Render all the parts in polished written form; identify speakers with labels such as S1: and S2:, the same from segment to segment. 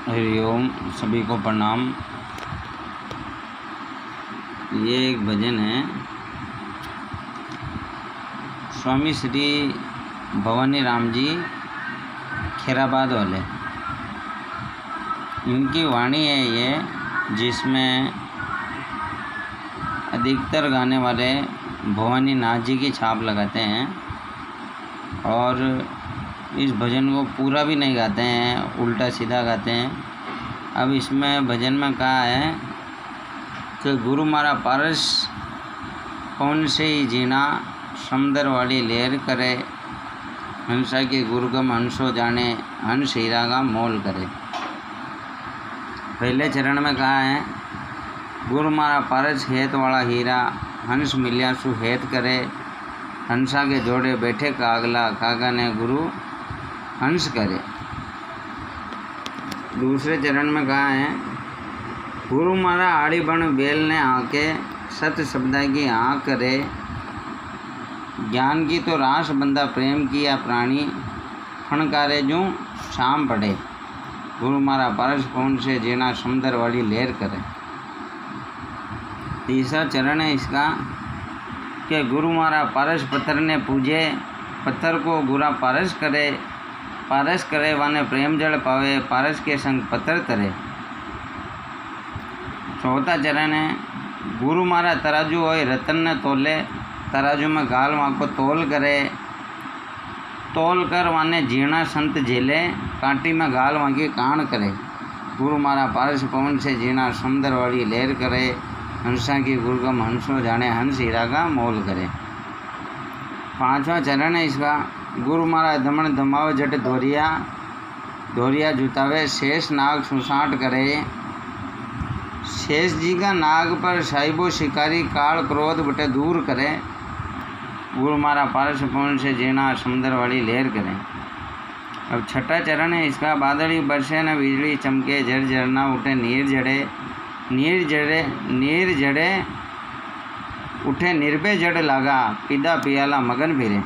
S1: हरिओम, सभी को प्रणाम। ये एक भजन है स्वामी श्री भवानी राम जी खैराबाद वाले, इनकी वाणी है ये, जिसमें अधिकतर गाने वाले भवानी नाथ जी की छाप लगाते हैं और इस भजन को पूरा भी नहीं गाते हैं, उल्टा सीधा गाते हैं। अब इसमें भजन में कहा है कि गुरु मारा पारस पवन से ही जीना, समुंदर वाली लहर करे, हंसा के गुरुगम हंसो जाने, हंस हीरा का मोल करे। पहले चरण में कहा है गुरु मारा पारस हेत वाला हीरा, हंस मिलिया सु हेत करे, हंसा के जोड़े बैठे कागला, कागा ने गुरु हंस करे। दूसरे चरण में कहा है गुरु मारा आड़ी बन बेल ने आके, सत शब्दा की आँख करे, ज्ञान की तो रास बंदा प्रेम किया प्राणी, फणकारे जूँ शाम पड़े, गुरु मारा पारस पवन से जीना, समुंदर वाली लहर करे। तीसरा चरण है इसका कि गुरु मारा पारस पत्थर ने पूजे, पत्थर को गुरा पारस करे, पारस करे वाने प्रेम जल पावे, पारस के संग पत्थर तरे। चौथा चरण है गुरु मारा तराजू होए रतन न तोले, तराजू में गाल वहाँ को तोल करे, तोल कर वाने जीना संत झेले, कांटी में गाल वहाँ की कान करे, गुरु मारा पारस पवन से जीना, समुंदर वाली लहर करे, हंसा की गुरुगम हंसो जाने, हंस हीरा का मोल करे। पांचवा चरण है इसका गुरु मारा दमन दमाव जट धोरिया, धोरिया जुतावे, शेष नाग सुसाट करे, शेष जी का नाग पर साहिबो शिकारी, काल क्रोध बटे दूर करे, गुरु मारा पारस पवन से जीना, समुंदर वाली लहर करे। अब छठा चरण है इसका बादली बरसे न बिजली चमके, झर झरना उठे नीर जड़े, नीर जड़े उठे निर्भय जड़ लागा, पीदा पियाला मगन फिरे।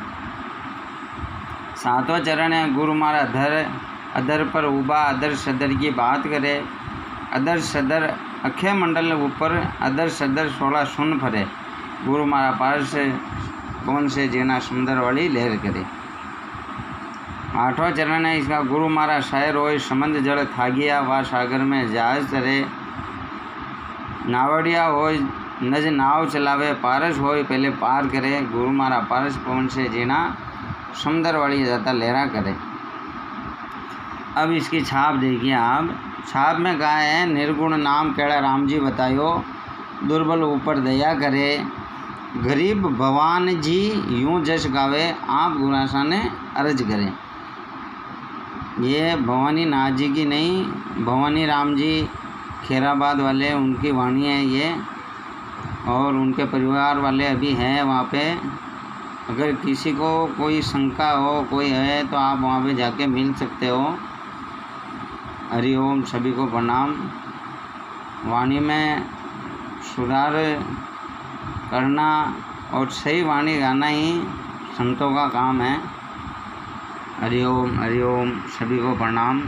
S1: सातवां चरण है गुरु मारा अधर पर उबा, अदर सदर की बात करे, अदर सदर अखे मंडल ऊपर, अदर सदर 16 सुन फरे, गुरु मारा पारस से पवन से जीना, समुंदर वाली लहर करे। आठवां चरण है इसका गुरु मारा शायर होय, समंद जल थागिया, वा सागर में जहाज तरे, नावड़िया होय नज नाव चलावे, पारस होय पहले पार करे, गुरु मारा पारस पवन से जीना, समुंदर वाली ज़्यादा लहरा करे। अब इसकी छाप देखिए आप। छाप में कहा है निर्गुण नाम केड़ा राम जी बतायो, दुर्बल ऊपर दया करे, गरीब भगवान जी यूं जश गावे, आप गुरासा ने अर्ज करें। ये भवानी नाथ जी की नहीं, भवानी राम जी खैराबाद वाले उनकी वाणी है ये, और उनके परिवार वाले अभी हैं वहाँ पे। अगर किसी को कोई शंका हो, कोई है, तो आप वहाँ पे जाके मिल सकते हो। हरिओम, सभी को प्रणाम। वाणी में सुधार करना और सही वाणी गाना ही संतों का काम है। हरिओम हरिओम, सभी को प्रणाम।